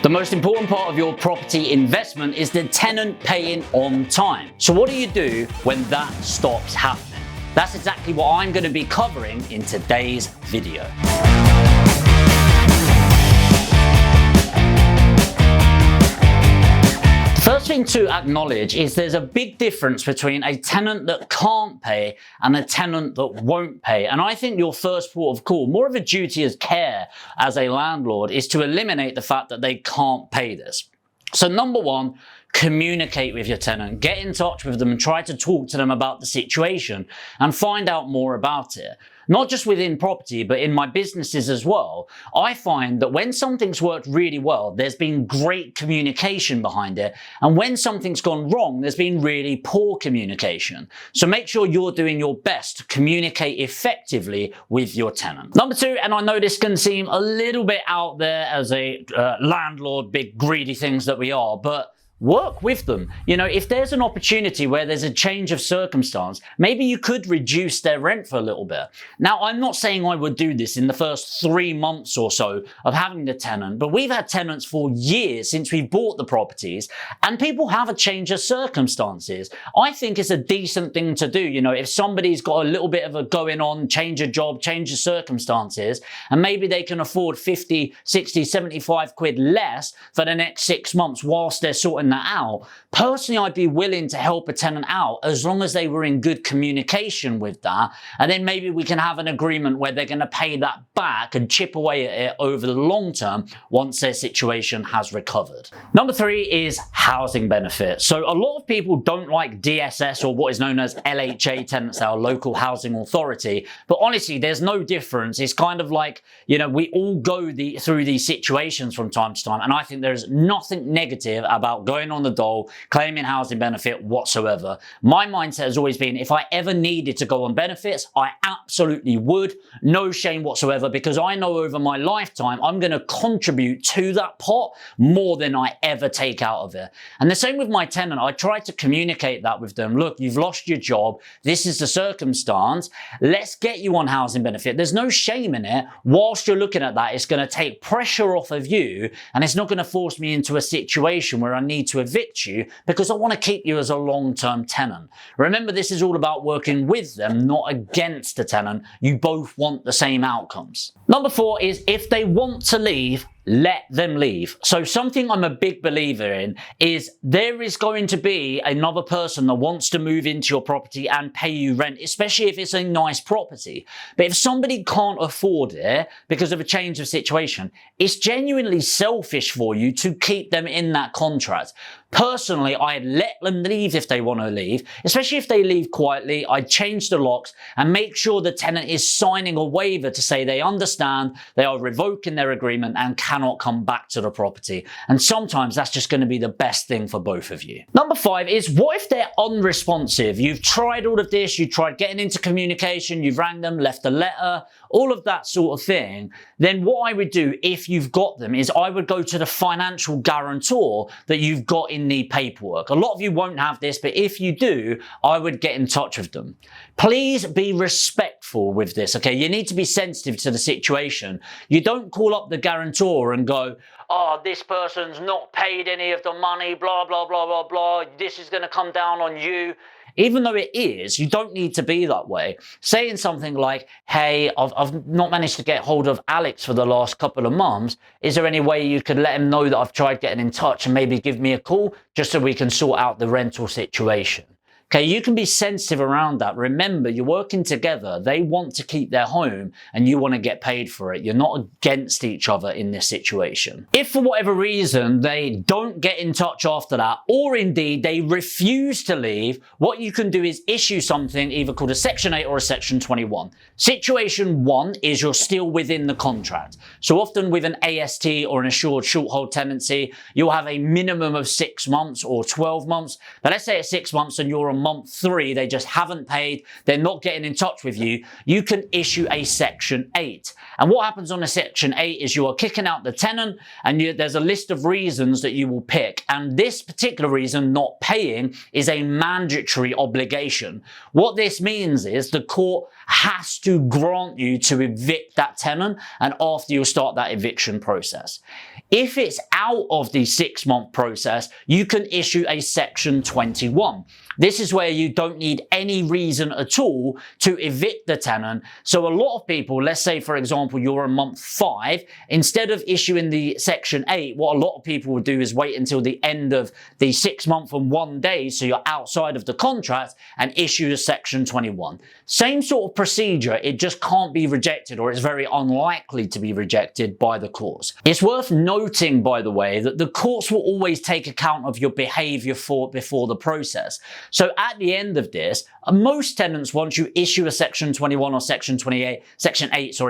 The most important part of your property investment is the tenant paying on time. So what do you do when that stops happening? That's exactly what I'm going to be covering in today's video. First thing to acknowledge is there's a big difference between a tenant that can't pay and a tenant that won't pay. And I think your first port of call, more of a duty of care as a landlord, is to eliminate the fact that they can't pay this. So number one, communicate with your tenant, get in touch with them and try to talk to them about the situation and find out more about it. Not just within property, but in my businesses as well. I find that when something's worked really well, there's been great communication behind it. And when something's gone wrong, there's been really poor communication. So make sure you're doing your best to communicate effectively with your tenant. Number two, and I know this can seem a little bit out there as a landlord, big greedy things that we are, but work with them. You know, if there's an opportunity where there's a change of circumstance, maybe you could reduce their rent for a little bit. Now, I'm not saying I would do this in the first 3 months or so of having the tenant, but we've had tenants for years since we bought the properties, and people have a change of circumstances. I think it's a decent thing to do. You know, if somebody's got a little bit of a going on, change of job, change of circumstances, and maybe they can afford 50, 60, 75 quid less for the next 6 months whilst they're sorting that out. Personally, I'd be willing to help a tenant out as long as they were in good communication with that, and then maybe we can have an agreement where they're going to pay that back and chip away at it over the long term once their situation has recovered. Number three is housing benefit. So a lot of people don't like DSS, or what is known as LHA tenants, our local housing authority, but honestly there's no difference. It's kind of like, you know, we all go through these situations from time to time, and I think there's nothing negative about going on the dole, claiming housing benefit whatsoever. My mindset has always been, if I ever needed to go on benefits, I absolutely would. No shame whatsoever, because I know over my lifetime, I'm going to contribute to that pot more than I ever take out of it. And the same with my tenant. I try to communicate that with them. Look, you've lost your job. This is the circumstance. Let's get you on housing benefit. There's no shame in it. Whilst you're looking at that, it's going to take pressure off of you, and it's not going to force me into a situation where I need to evict you, because I want to keep you as a long-term tenant. Remember, this is all about working with them, not against the tenant. You both want the same outcomes. Number four is, if they want to leave, let them leave. So something I'm a big believer in is there is going to be another person that wants to move into your property and pay you rent, especially if it's a nice property. But if somebody can't afford it because of a change of situation, it's genuinely selfish for you to keep them in that contract. Personally, I'd let them leave if they want to leave, especially if they leave quietly. I'd change the locks and make sure the tenant is signing a waiver to say they understand they are revoking their agreement and cannot come back to the property. And sometimes that's just going to be the best thing for both of you. Number five is, what if they're unresponsive? You've tried all of this, you tried getting into communication, you've rang them, left a letter, all of that sort of thing. Then what I would do, if you've got them, is I would go to the financial guarantor that you've got in the paperwork. A lot of you won't have this, but if you do, I would get in touch with them. Please be respectful with this, okay? You need to be sensitive to the situation. You don't call up the guarantor and go, oh, this person's not paid any of the money, blah, blah, blah, blah, blah. This is going to come down on you. Even though it is, you don't need to be that way. Saying something like, hey, I've not managed to get hold of Alex for the last couple of months. Is there any way you could let him know that I've tried getting in touch and maybe give me a call just so we can sort out the rental situation? Okay, you can be sensitive around that. Remember, you're working together. They want to keep their home and you want to get paid for it. You're not against each other in this situation. If for whatever reason they don't get in touch after that, or indeed they refuse to leave, what you can do is issue something either called a Section 8 or a Section 21. Situation 1 is you're still within the contract. So often with an AST or an assured short hold tenancy, you'll have a minimum of 6 months or 12 months. But let's say it's 6 months and you're on on month 3, they just haven't paid, they're not getting in touch with you, you can issue a Section 8. And what happens on a Section 8 is you are kicking out the tenant, and there's a list of reasons that you will pick. And this particular reason, not paying, is a mandatory obligation. What this means is the court has to grant you to evict that tenant, and after you start that eviction process. If it's out of the 6-month process, you can issue a Section 21. This is where you don't need any reason at all to evict the tenant. So a lot of people, let's say for example you're in month 5, instead of issuing the Section 8, what a lot of people will do is wait until the end of the 6 month and 1 day, so you're outside of the contract, and issue a Section 21. Same sort of procedure, it just can't be rejected, or it's very unlikely to be rejected by the courts. It's worth noting, by the way, that the courts will always take account of your behavior before the process. So at the end of this, most tenants, once you issue a Section 21 or Section 8,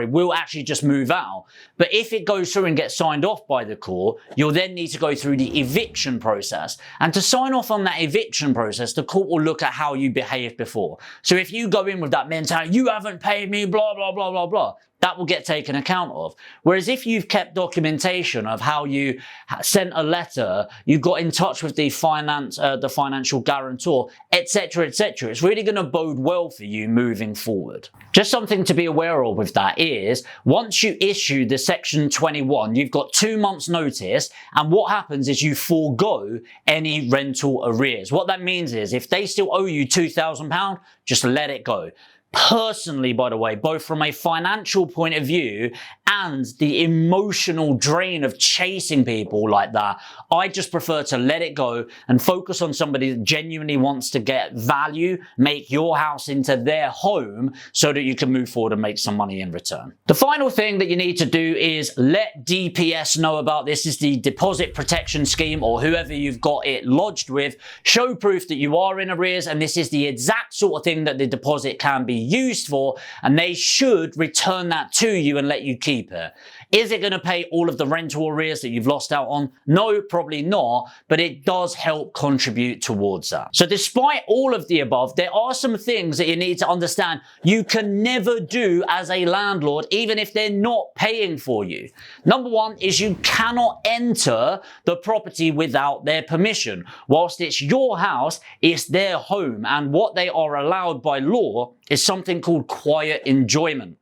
will actually just move out. But if it goes through and gets signed off by the court, you'll then need to go through the eviction process. And to sign off on that eviction process, the court will look at how you behaved before. So if you go in with that mentality, you haven't paid me, blah, blah, blah, blah, blah, that will get taken account of. Whereas if you've kept documentation of how you sent a letter, you got in touch with the financial guarantor, etc., etc., it's really going to bode well for you moving forward. Just something to be aware of with that is, once you issue the Section 21, you've got 2 months notice, and what happens is you forego any rental arrears. What that means is, if they still owe you £2,000, just let it go. Personally, by the way, both from a financial point of view and the emotional drain of chasing people like that, I just prefer to let it go and focus on somebody that genuinely wants to get value, make your house into their home, so that you can move forward and make some money in return. The final thing that you need to do is let DPS know about this. Is the Deposit Protection Scheme, or whoever you've got it lodged with. Show proof that you are in arrears, and this is the exact sort of thing that the deposit can be used for, and they should return that to you and let you keep it. Is it going to pay all of the rental arrears that you've lost out on? No, probably not, but it does help contribute towards that. So despite all of the above, there are some things that you need to understand you can never do as a landlord, even if they're not paying for you. Number 1 is you cannot enter the property without their permission. Whilst it's your house, it's their home, and what they are allowed by law is something called quiet enjoyment.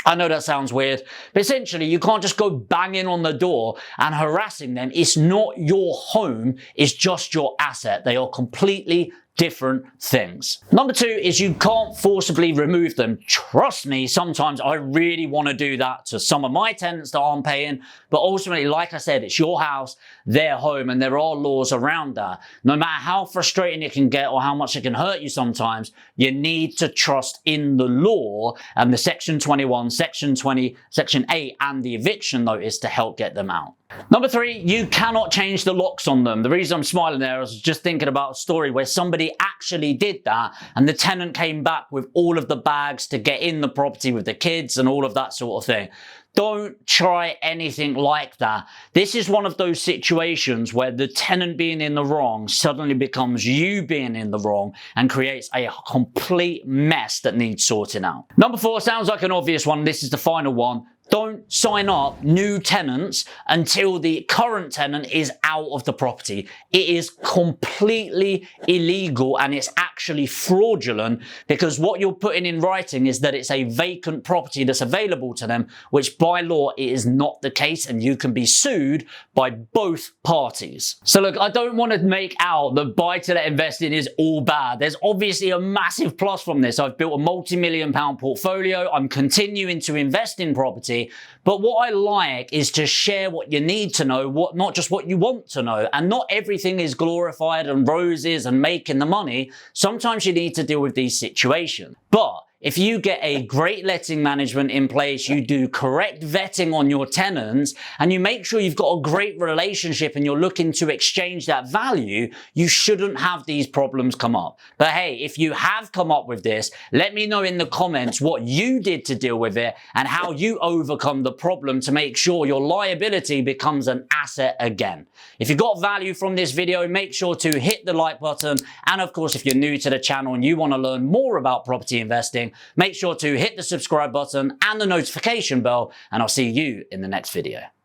I know that sounds weird, but essentially you can't just go banging on the door and harassing them. It's not your home, it's just your asset. They are completely different things. Number 2 is you can't forcibly remove them. Trust me, sometimes I really want to do that to some of my tenants that aren't paying, but ultimately, like I said, it's your house, their home, and there are laws around that. No matter how frustrating it can get or how much it can hurt you sometimes, you need to trust in the law and the Section 21, Section 20, Section 8, and the eviction notice to help get them out. Number 3, you cannot change the locks on them. The reason I'm smiling there is just thinking about a story where somebody actually did that, and the tenant came back with all of the bags to get in the property with the kids and all of that sort of thing. Don't try anything like that. This is one of those situations where the tenant being in the wrong suddenly becomes you being in the wrong and creates a complete mess that needs sorting out. Number 4 sounds like an obvious one. This is the final one. Don't sign up new tenants until the current tenant is out of the property. It is completely illegal, and it's actually fraudulent, because what you're putting in writing is that it's a vacant property that's available to them, which by law it is not the case, and you can be sued by both parties. So look, I don't want to make out that buy-to-let investing is all bad. There's obviously a massive plus from this. I've built a multi-million-pound portfolio. I'm continuing to invest in property. But what I like is to share what you need to know, not just what you want to know. And not everything is glorified and roses and making the money. Sometimes you need to deal with these situations. But if you get a great letting management in place, you do correct vetting on your tenants, and you make sure you've got a great relationship and you're looking to exchange that value, you shouldn't have these problems come up. But hey, if you have come up with this, let me know in the comments what you did to deal with it and how you overcome the problem to make sure your liability becomes an asset again. If you got value from this video, make sure to hit the like button. And of course, if you're new to the channel and you want to learn more about property investing, make sure to hit the subscribe button and the notification bell, and I'll see you in the next video.